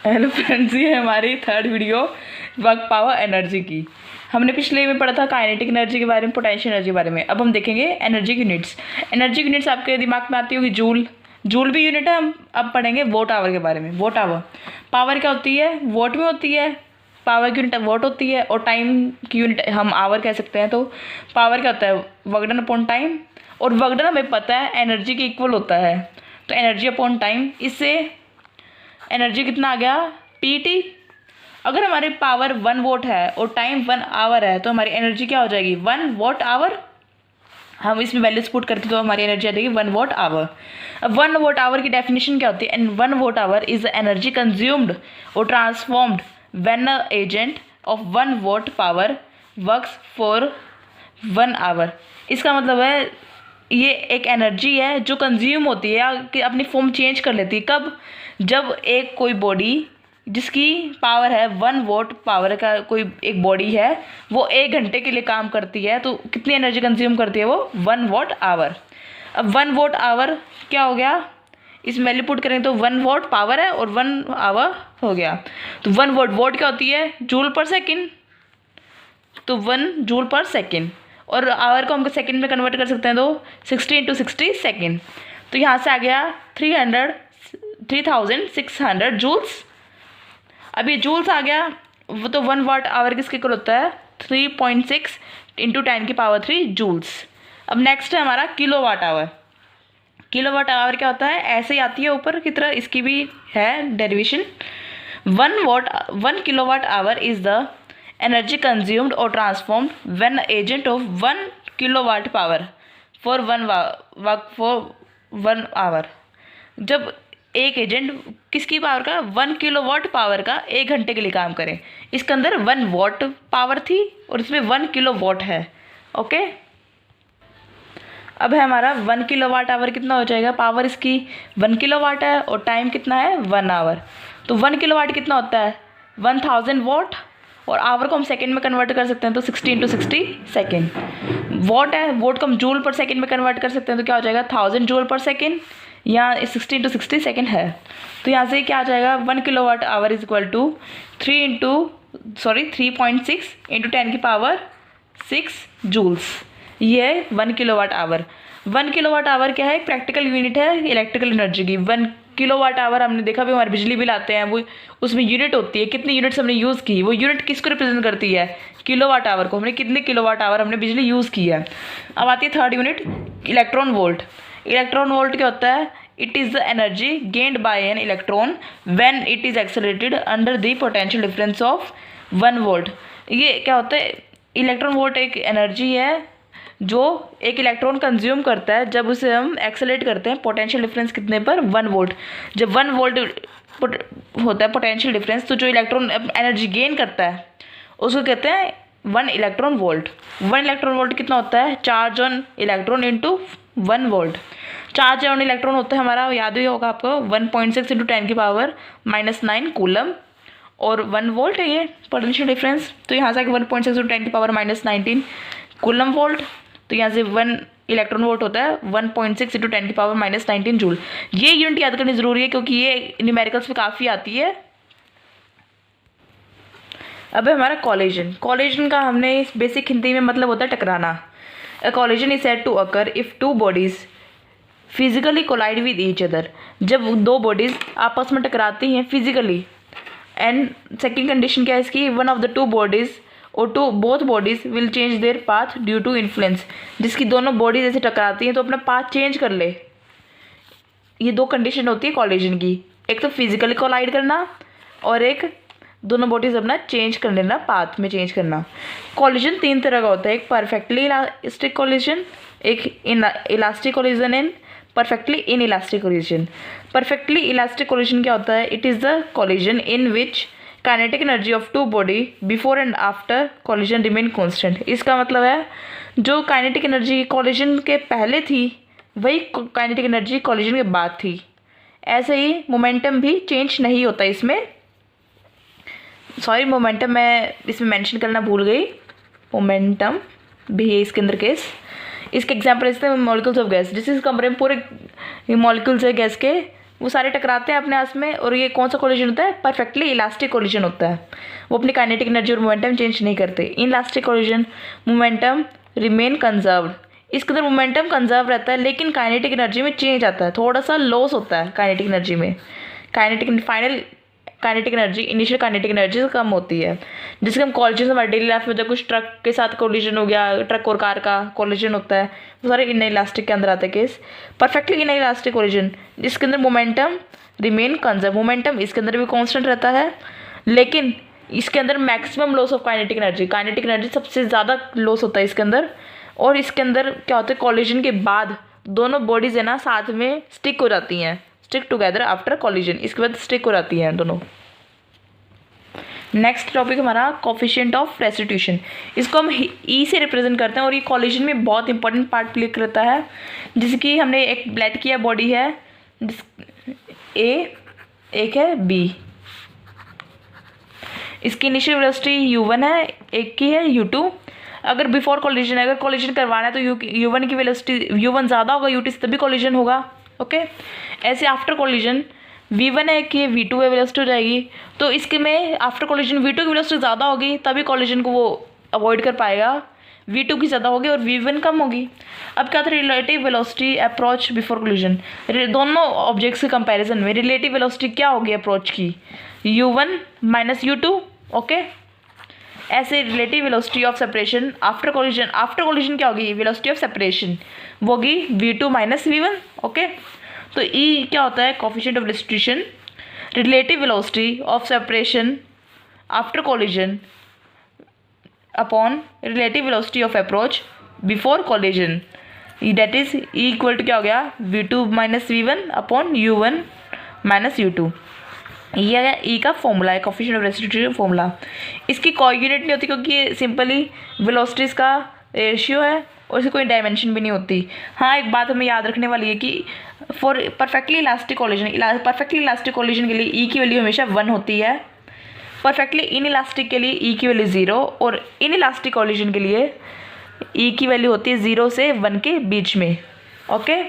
Hello friends, ये है हमारी third video work power energy की। हमने पिछले में पढ़ा था काइनेटिक एनर्जी के बारे में, पोटेंशियल एनर्जी के बारे में। अब हम देखेंगे एनर्जी की यूनिट्स। एनर्जी की यूनिट्स आपके दिमाग में आती होगी जूल। जूल भी यूनिट है। हम अब पढ़ेंगे वोट आवर के बारे में। वोट आवर, पावर क्या होती है? वोट में होती है। पावर की यूनिट वोट होती है और टाइम की यूनिट हम आवर कह सकते हैं। तो पावर क्या होता है? Work done upon time. और वर्क डन हमें पता है एनर्जी के इक्वल होता है, तो एनर्जी अपॉन टाइम। इससे एनर्जी कितना आ गया? पीटी। अगर हमारी पावर 1 वोट है और टाइम 1 आवर है तो हमारी एनर्जी क्या हो जाएगी? 1 वोट आवर। हम इसमें वैल्यूज पुट करते तो हमारी एनर्जी आ जाएगी 1 वोट आवर। अब 1 वोट आवर की डेफिनेशन क्या होती है? And 1 watt hour is energy consumed और transformed when a agent of 1 watt power works for 1 hour. इसका मतलब है ये एक एनर्जी है जो कंज्यूम होती है या कि अपनी फॉर्म चेंज कर लेती है। कब? जब एक कोई बॉडी जिसकी पावर है 1 वोट पावर का कोई एक बॉडी है, वो 1 घंटे के लिए काम करती है, तो कितनी एनर्जी कंज्यूम करती है वो? 1 वोट आवर। अब 1 वोट आवर क्या हो गया? इस वैल्यू पुट करेंगे तो 1 वोट पावर है और 1 आवर हो गया। तो 1 वोट, वोट क्या होती है? जूल पर सेकेंड, तो 1 जूल पर सेकेंड। और आवर को हम सेकेंड में कन्वर्ट कर सकते हैं तो 60 × 60 सेकेंड। तो यहाँ से आ गया 3600 जूल्स। अब ये जूल्स आ गया, वो तो 1 वाट आवर किसके इक्वल होता है? 3.6 × 10⁻³ जूल्स। अब नेक्स्ट है हमारा kilo watt hour. Kilo watt hour क्या होता है? ऐसे ही आती है ऊपर की तरह, इसकी भी है derivation. 1 kilo watt hour is the energy consumed और transformed when agent of 1 kilowatt power for 1 hour. जब एक एजेंट किसकी पावर का? 1 किलोवाट पावर का 1 घंटे के लिए काम करे। इसके अंदर 1 वॉट पावर थी और इसमें 1 किलोवाट है। ओके, अब है हमारा 1 किलोवाट आवर कितना हो जाएगा? पावर इसकी 1 किलोवाट है और टाइम कितना है? 1 आवर। तो 1 किलोवाट कितना होता है? 1000 वॉट। और आवर को हम सेकंड में कन्वर्ट कर सकते हैं तो 60 × 60 सेकेंड। वॉट है, वोट को हम जूल पर सेकंड में कन्वर्ट कर सकते हैं तो क्या हो जाएगा? 1000 जूल पर सेकेंड। यहाँ 60 × 60 सेकेंड है, तो यहाँ से क्या आ जाएगा? 1 kilowatt hour is equal to 3.6 × 10⁻6 joules. ये है 1 किलोवाट आवर। 1 किलोवाट आवर क्या है? प्रैक्टिकल यूनिट है इलेक्ट्रिकल एनर्जी की। 1 किलोवाट आवर हमने देखा भी, हमारे बिजली बिल आते हैं, वो उसमें यूनिट होती है, कितनी यूनिट्स हमने यूज़ की। वो यूनिट किसको रिप्रेजेंट करती है? किलोवाट आवर को। हमने कितने किलोवाट आवर हमने बिजली यूज़ की है। अब आती है third unit, electron volt. Electron volt क्या होता है? It is the energy gained by an electron when it is accelerated under the potential difference of 1 volt. ये क्या होता है? इलेक्ट्रॉन वोल्ट एक एनर्जी है जो एक इलेक्ट्रॉन कंज्यूम करता है जब उसे हम एक्सेलरेट करते हैं। पोटेंशियल डिफरेंस कितने पर? 1 वोल्ट। जब 1 वोल्ट होता है पोटेंशियल डिफरेंस, तो जो इलेक्ट्रॉन एनर्जी गेन करता है उसको कहते हैं 1 इलेक्ट्रॉन वोल्ट। 1 इलेक्ट्रॉन वोल्ट कितना होता है? Charge on electron into 1 volt. Charge on electron होता है हमारा, याद ही होगा आपको, 1.6 × 10⁻⁻9 कूलम। और 1 वोल्ट है ये पोटेंशियल डिफरेंस, तो यहाँ से 1.6 × 10⁻⁻19 कूलम वोल्ट। तो यहाँ से 1 इलेक्ट्रॉन वोल्ट होता है 1.6 × 10⁻⁻19 जूल। ये यूनिट याद करनी जरूरी है क्योंकि ये न्यूमेरिकल्स में काफ़ी आती है। अब है हमारा कॉलिजन। कॉलिजन का हमने बेसिक हिंदी में मतलब होता है टकराना। A collision is said to occur if 2 bodies physically collide with each other. जब 2 बॉडीज आपस में टकराती हैं फिजिकली। एंड सेकेंड कंडीशन क्या है इसकी? 1 ऑफ द 2 बॉडीज और both bodies will change their path due to influence. जिसकी दोनों बॉडीज ऐसे टकराती हैं तो अपना पाथ चेंज कर ले। ये 2 कंडीशन होती है कॉलिजन की, एक तो फिजिकली कोलाइड करना और एक दोनों बॉडीज अपना चेंज कर लेना, पाथ में चेंज करना। कॉलिजन 3 तरह का होता है, एक परफेक्टली इलास्टिक कॉलिजन, एक elastic collision and perfectly in elastic collision. Perfectly elastic collision क्या होता है? It is the collision in which kinetic energy of 2 body before and after collision remain constant. इसका मतलब है जो काइनेटिक एनर्जी कॉलिजन के पहले थी वही काइनेटिक एनर्जी कॉलिजन के बाद थी। ऐसे ही मोमेंटम भी चेंज नहीं होता इसमें। सॉरी, मोमेंटम मैं इसमें मेंशन करना भूल गई। मोमेंटम भी है इसके अंदर केस। इसके एग्जाम्पल इससे मॉलिक्यूल्स ऑफ गैस, जिस कमरे में पूरे मॉलिक्यूल्स है गैस के, वो सारे टकराते हैं अपने आपस में, और ये कौन सा कोलिजन होता है? परफेक्टली इलास्टिक कोलिजन होता है। वो अपनी काइनेटिक एनर्जी और मोमेंटम चेंज नहीं करते। In elastic collision momentum remain conserved. इसके अंदर मोमेंटम कंजर्व रहता है, लेकिन काइनेटिक एनर्जी में चेंज आता है, थोड़ा सा लॉस होता है काइनेटिक एनर्जी में। Final kinetic energy initial kinetic energy से कम होती है, जिसके हम कॉलिजन हमारे डेली लाइफ में, जब कुछ ट्रक के साथ कोलिजन हो गया, ट्रक और कार का कोलिजन होता है, वो सारे इन इलास्टिक के अंदर आते हैं case. Perfectly in elastic collision, जिसके अंदर मोमेंटम रिमेन कंजर्व। मोमेंटम इसके अंदर भी कांस्टेंट रहता है, लेकिन इसके अंदर maximum loss of kinetic energy, kinetic energy सबसे ज़्यादा लॉस होता है इसके अंदर। और इसके अंदर क्या होता है, कॉलिजन के बाद दोनों बॉडीज है ना साथ में स्टिक हो जाती हैं, स्टिक टुगेदर आफ्टर कॉलिजन, इसके बाद स्टिक हो जाती हैं दोनों। नेक्स्ट टॉपिक हमारा कोफिशिएंट ऑफ रेस्टिट्यूशन। इसको हम ई से रिप्रेजेंट करते हैं, और ये कॉलिजन में बहुत इंपॉर्टेंट पार्ट प्ले करता है। जैसे कि हमने एक ब्लैड किया बॉडी है, ए, एक है बी, इसकी इनिशियल वेलोसिटी u1 है, एक की है u2। अगर बिफोर कॉलिजन, अगर कॉलिजन करवाना है तो u1 की वेलोसिटी u1 ज़्यादा होगा u2 से, तभी कॉलिजन होगा। ओके, ऐसे आफ्टर कॉलिजन v1 है कि v2 है, वेलोसिटी हो जाएगी। तो इसके में आफ्टर कॉलिजन v2 की वेलोसिटी ज़्यादा होगी, तभी कॉलिजन को वो अवॉइड कर पाएगा। v2 की ज़्यादा होगी और v1 कम होगी। अब क्या था, relative velocity approach before collision. दोनों ऑब्जेक्ट्स के कंपैरिजन में रिलेटिव वेलोसिटी क्या होगी अप्रोच की, u1 माइनस u2। ओके, ऐसे relative velocity of separation after collision, after collision क्या होगी, वेलोसिटी ऑफ सेपरेशन वो होगी v2 माइनस v1। ओके, तो ई क्या होता है, coefficient of restitution, relative velocity of separation after collision upon relative velocity of approach before collision, that is E equal to क्या हो गया, v2 minus v1 upon u1 minus u2। ये है ई का फॉर्मूला है, कोफिशिएंट ऑफ रेस्टिट्यूशन फॉर्मूला। इसकी कोई unit नहीं होती, क्योंकि ये सिंपली वेलोसिटीज़ का रेशियो है और इसकी कोई डायमेंशन भी नहीं होती। हाँ, एक बात हमें याद रखने वाली है कि फॉर परफेक्टली इलास्टिक कॉलिजन के लिए ई की वैल्यू हमेशा 1 होती है, परफेक्टली इन इलास्टिक के लिए ई की वैल्यू 0, और इन इलास्टिक कॉलिजन के लिए ई की वैल्यू होती है 0 से 1 के बीच में। ओके,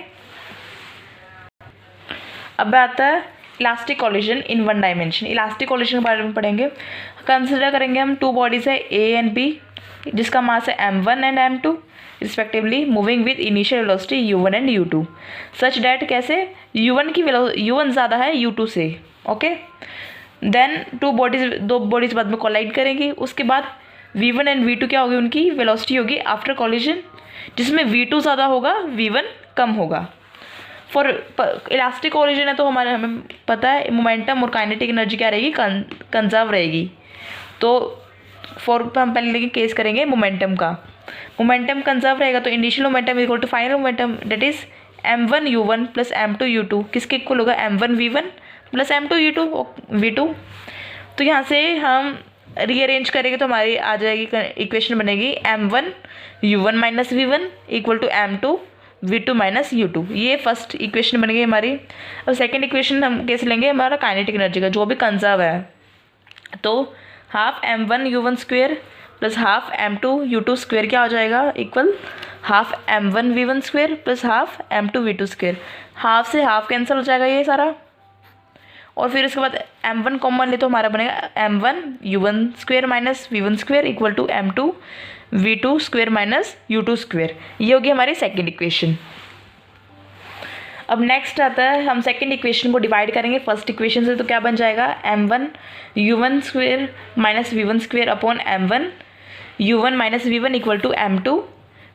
अब आता है इलास्टिक कॉलिजन इन 1 डायमेंशन। इलास्टिक कॉलिजन के बारे में पढ़ेंगे। कंसिडर करेंगे हम 2 बॉडीज है ए एंड बी, जिसका मास है m1 and m2 respectively, moving with initial velocity u1 and u2 such that कैसे, u1 ज़्यादा है u2 से। ओके, देन दो बॉडीज बाद में कोलाइड करेंगी। उसके बाद v1 एंड v2 क्या होगी, उनकी वेलोसिटी होगी आफ्टर कॉलिजन, जिसमें v2 ज़्यादा होगा v1 कम होगा। फॉर इलास्टिक कॉलिजन है तो हमें पता है मोमेंटम और काइनेटिक एनर्जी क्या रहेगी, कंजर्व रहेगी। तो हम पहले लेकिन केस करेंगे मोमेंटम का। मोमेंटम कंजर्व रहेगा तो initial momentum equal to final momentum, that is m1 u1 plus m2 u2, किसके इक्वल होगा, m1 v1 plus m2 v2। तो यहाँ से हम रीअरेंज करेंगे तो हमारी आ जाएगी इक्वेशन बनेगी m1 u1 minus v1 equal to m2 v2 minus u2। ये फर्स्ट इक्वेशन बन गई हमारी। अब सेकेंड इक्वेशन हम कैसे लेंगे, हमारा काइनेटिक एनर्जी का, जो भी कंजर्व है। तो half m1 u1 square plus half m2 u2 square क्या हो जाएगा, equal half m1 v1 square plus half m2 v2 square. Half से हाफ कैंसिल हो जाएगा ये सारा, और फिर इसके बाद m1 कॉमन ले तो हमारा बनेगा m1 u1 square minus v1 square equal to m2 v2 square minus u2 square. ये होगी हमारी सेकेंड इक्वेशन। अब नेक्स्ट आता है, हम सेकेंड इक्वेशन को डिवाइड करेंगे फर्स्ट इक्वेशन से, तो क्या बन जाएगा, m1 u1 square minus v1 square upon m1 u1 minus v1 equal to m2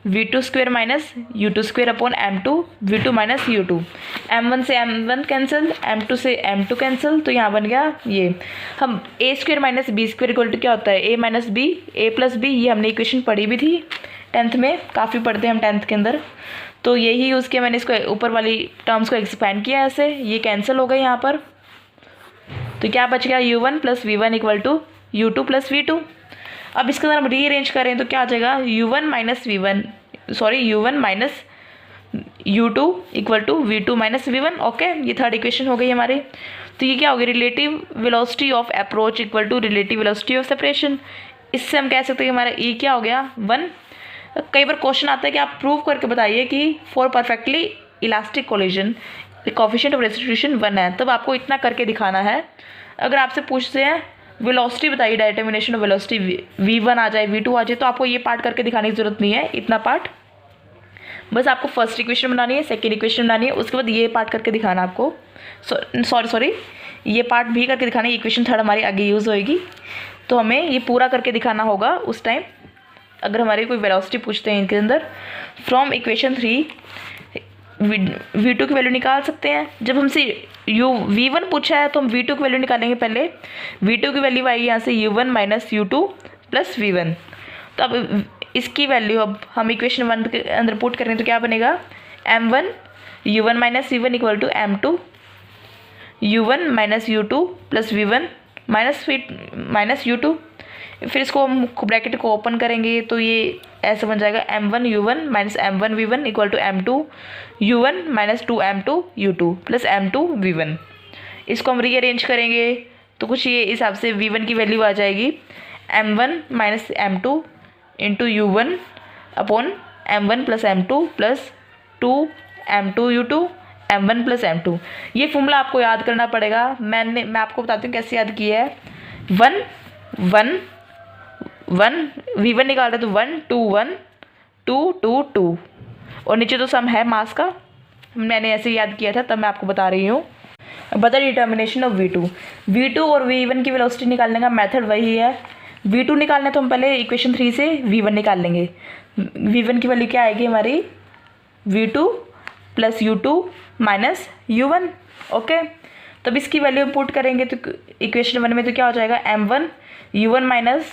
v2 square minus u2 square upon m2 v2 minus u2। m1 से m1 कैंसिल, m2 से m2 cancel, तो यहाँ बन गया ये। हम a square minus b square equal to क्या होता है, a minus b, a plus b। ये हमने इक्वेशन पढ़ी भी थी 10th में, काफ़ी पढ़ते हैं हम 10th के अंदर। तो यही यूज़ किया मैंने, इसको ऊपर वाली टर्म्स को एक्सपैंड किया ऐसे, ये कैंसिल हो गए यहाँ पर। तो क्या बच गया, u1 plus v1 equal to u2 plus v2। अब इसके अंदर हम रीअरेंज करें तो क्या आ जाएगा, u1 minus u1 minus u2 equal to v2 minus v1। Okay, ये थर्ड इक्वेशन हो गई हमारी। तो ये क्या होगी, relative velocity of approach equal to relative velocity of separation. इससे हम कह सकते हैं कि हमारा ई क्या हो गया, 1। कई बार क्वेश्चन आता है कि आप प्रूव करके बताइए कि for perfectly elastic collision coefficient of restitution 1 है, तब आपको इतना करके दिखाना है। अगर आपसे पूछते हैं वेलोसिटी बताइए, डिटर्मिनेशन ऑफ वेलोसिटी v1 आ जाए v2 आ जाए, तो आपको ये पार्ट करके दिखाने की ज़रूरत नहीं है, इतना पार्ट बस आपको फर्स्ट इक्वेशन बनानी है, सेकेंड इक्वेशन बनानी है, उसके बाद ये पार्ट करके दिखाना आपको। सॉरी ये पार्ट भी करके दिखाना है, इक्वेशन थर्ड हमारी आगे यूज़ होएगी, तो हमें ये पूरा करके दिखाना होगा उस टाइम अगर हमारी कोई वेलोसिटी पूछते हैं इनके अंदर। फ्रॉम इक्वेशन 3 v2 की वैल्यू निकाल सकते हैं। जब हमसे v1 पूछा है तो हम v2 की वैल्यू निकालेंगे। पहले v2 की वैल्यू आएगी यहाँ से u1 minus u2 plus v1। तो अब इसकी वैल्यू अब हम इक्वेशन 1 के अंदर पुट करेंगे तो क्या बनेगा, m1 u1 minus v1 equal to m2 u1 minus u2 plus v1 minus u2। फिर इसको हम ब्रैकेट को ओपन करेंगे तो ये ऐसे बन जाएगा m1 u1 minus m1 v1 equal to m2 u1 minus 2m2 u2 plus m2 v1। इसको हम रीअरेंज करेंगे तो कुछ ये हिसाब से v1 की वैल्यू आ जाएगी m1 minus m2 into u1 upon m1 plus m2 plus 2m2 u2 m1 plus m2। ये फॉर्मूला आपको याद करना पड़ेगा। मैं आपको बताती हूँ कैसे याद किया है। 1 v1 निकाल रहे तो 1 2 1 2 2 2 और नीचे तो सम है मास का, मैंने ऐसे याद किया था तब मैं आपको बता रही हूँ। बता डिटर्मिनेशन ऑफ v2 और v1 की वेलोसिटी निकालने का मेथड वही है। v2 निकालना तो हम पहले इक्वेशन 3 से v1 निकाल लेंगे। v1 की वैल्यू क्या आएगी हमारी, v2 plus u2 minus u1। Okay, तब इसकी वैल्यू पुट करेंगे तो इक्वेशन 1 में तो क्या हो जाएगा, m1 u1 minus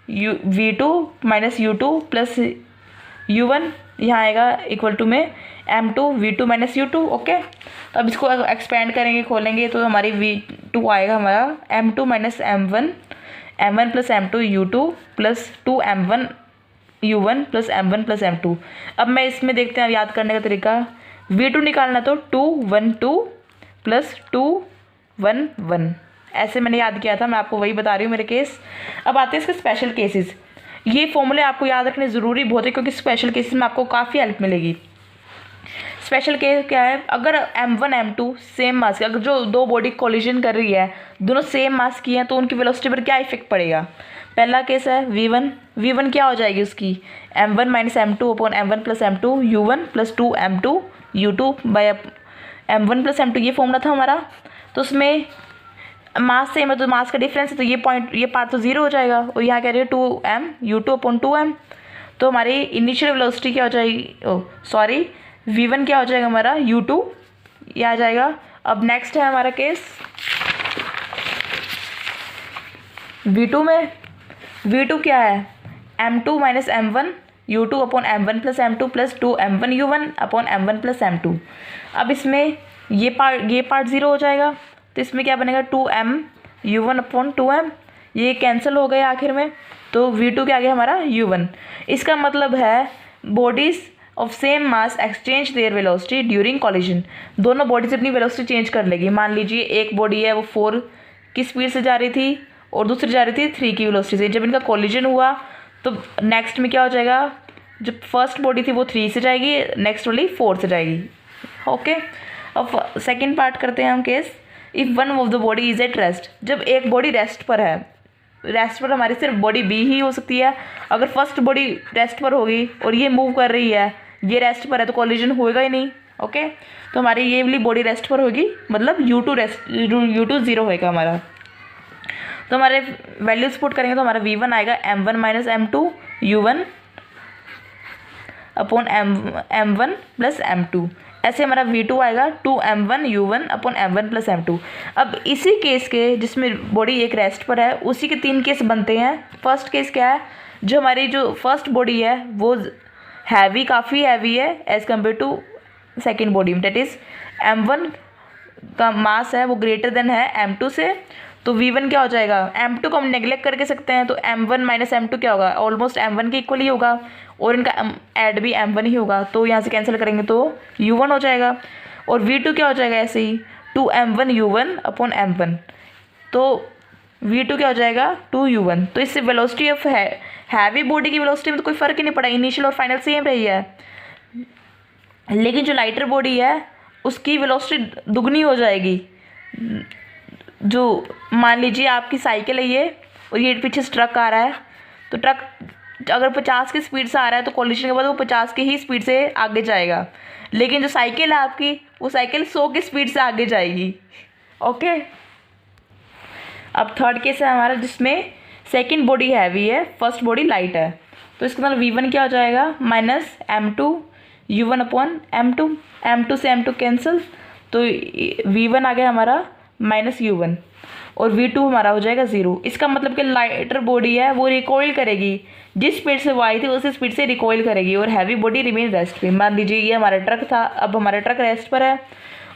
v2 minus u2 plus u1 यहाँ आएगा इक्वल टू में m2 v2 minus u2। Okay, तो अब इसको एक्सपेंड करेंगे, खोलेंगे तो हमारी v2 आएगा हमारा m2 minus m1 plus m2 u2 plus 2m1 u1 plus m1 plus m2। अब मैं इसमें देखते हैं याद करने का तरीका। v2 निकालना तो 2 1 2 प्लस 2 1 1 ऐसे मैंने याद किया था, मैं आपको वही बता रही हूँ मेरे केस। अब आते हैं इसके स्पेशल केसेस। ये फॉर्मूले आपको याद रखने ज़रूरी बहुत है क्योंकि स्पेशल केसेस में आपको काफ़ी हेल्प मिलेगी। स्पेशल केस क्या है, अगर m1 m2 सेम मास के, अगर जो दो बॉडी कोलिजन कर रही है दोनों सेम मास की हैं तो उनकी वेलोसिटी पर क्या इफेक्ट पड़ेगा। पहला केस है v1 क्या हो जाएगी उसकी, m1 minus m2 upon m1 plus m2 u1 plus 2m2 u2 by m1 plus m2। ये फॉर्मूला था हमारा, तो उसमें मास सेम है तो मास का डिफरेंस है तो ये पार्ट तो जीरो हो जाएगा। और यहाँ कह रही है 2m u2 अपॉन 2m, तो हमारी इनिशियल वेलोसिटी क्या हो जाएगी, v1 क्या हो जाएगा हमारा u2, ये आ जाएगा। अब नेक्स्ट है हमारा केस v2 में। v2 क्या है, m2 minus m1 u2 upon m1 plus m2 plus 2m1 u1 upon m1 plus m2। अब इसमें ये पार्ट ज़ीरो हो जाएगा तो इसमें क्या बनेगा, 2m u1 अपॉन 2m, ये कैंसिल हो गया आखिर में, तो v2 क्या आ गया हमारा u1। इसका मतलब है bodies of same mass exchange there velocity during collision. दोनों बॉडीज अपनी वेलोसिटी चेंज कर लेगी। मान लीजिए एक बॉडी है वो 4 की स्पीड से जा रही थी और दूसरी जा रही थी 3 की वेलोसिटी से। जब इनका कॉलिजन हुआ तो नेक्स्ट में क्या हो जाएगा, जब फर्स्ट बॉडी थी वो 3 से जाएगी, नेक्स्ट वाली 4 से जाएगी। ओके, अब सेकेंड पार्ट करते हैं हम case. If one of the body is at rest, जब एक बॉडी रेस्ट पर है, रेस्ट पर हमारी सिर्फ बॉडी बी ही हो सकती है। अगर फर्स्ट बॉडी रेस्ट पर होगी और ये मूव कर रही है, ये रेस्ट पर है तो कॉलिजन होएगा ही नहीं। ओके, तो हमारी ये वाली बॉडी रेस्ट पर होगी, मतलब u2 ज़ीरो होएगा हमारा। तो हमारे वैल्यूज पुट करेंगे तो हमारा v1 आएगा m1 minus m2 u1 upon m1 plus m2। ऐसे हमारा v2 आएगा 2m1 u1 upon m1 plus m2। अब इसी केस के जिसमें बॉडी एक रेस्ट पर है उसी के 3 केस बनते हैं। फर्स्ट केस क्या है, जो हमारी जो फर्स्ट बॉडी है वो हैवी, काफ़ी हैवी है as compare to second body, that is m1 का मास है वो ग्रेटर देन है m2 से, तो v1 क्या हो जाएगा, m2 को हम नेगलेक्ट करके सकते हैं तो m1 माइनस m2 क्या होगा, ऑलमोस्ट m1 के इक्वल ही होगा और इनका ऐड भी m1 ही होगा, तो यहाँ से कैंसिल करेंगे तो u1 हो जाएगा। और v2 क्या हो जाएगा ऐसे ही 2m1 u1 अपॉन m1, तो v2 क्या हो जाएगा 2u1। तो इससे वेलोसिटी ऑफ हैवी बॉडी की वेलोसिटी में तो कोई फ़र्क ही नहीं पड़ा, इनिशियल और फाइनल सेम रही है। लेकिन जो लाइटर बॉडी है उसकी वेलोसिटी दुगनी हो जाएगी। जो मान लीजिए आपकी साइकिल है ये, और ये पीछे से ट्रक आ रहा है, तो ट्रक अगर 50 की स्पीड से आ रहा है तो कॉलिजन के बाद वो 50 की ही स्पीड से आगे जाएगा। लेकिन जो साइकिल है आपकी, वो साइकिल 100 की स्पीड से आगे जाएगी। ओके। अब थर्ड केस है हमारा जिसमें सेकंड बॉडी हैवी है, फर्स्ट बॉडी लाइट है। तो इसके अंदर V1 क्या हो जाएगा, -m2 U1 upon m2। m2 से m2 कैंसिल, तो V1 आ गया हमारा -U1 और V2 हमारा हो जाएगा 0। इसका मतलब कि लाइटर बॉडी है वो रिकॉइल करेगी, जिस स्पीड से वो आई थी उसी स्पीड से रिकॉइल करेगी, और हैवी बॉडी रिमेन रेस्ट पे। मान लीजिए ये हमारा ट्रक था, अब हमारा ट्रक रेस्ट पर है,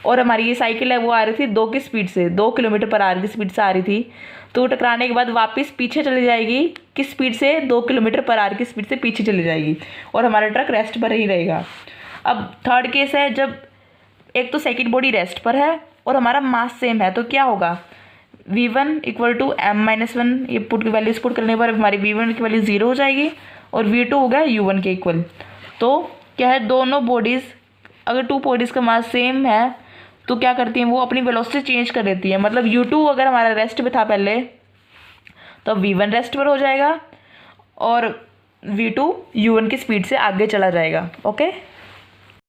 और हमारी ये साइकिल है वो आ रही थी 2 की स्पीड से, 2 किलोमीटर पर आवर की स्पीड से आ रही थी। तो टकराने के बाद वापस पीछे चली जाएगी, किस स्पीड से, 2 किलोमीटर पर आवर की स्पीड से पीछे चली जाएगी, और हमारा ट्रक रेस्ट पर ही रहेगा। अब थर्ड केस है जब एक तो सेकंड बॉडी रेस्ट पर है और हमारा मास सेम है, तो क्या होगा, V1 इक्वल टू m-1, ये पुट की वैल्यूज पुट करने पर हमारी V1 की वैल्यू 0 हो जाएगी, और V2 हो गया U1 के इक्वल। तो क्या है, दोनों बॉडीज़, अगर 2 बॉडीज़ का मास सेम है तो क्या करती हैं, वो अपनी वेलोसिटी चेंज कर देती है। मतलब U2 अगर हमारा रेस्ट पे था पहले, तो V1 रेस्ट पर हो जाएगा, और V2 U1 की स्पीड से आगे चला जाएगा। ओके।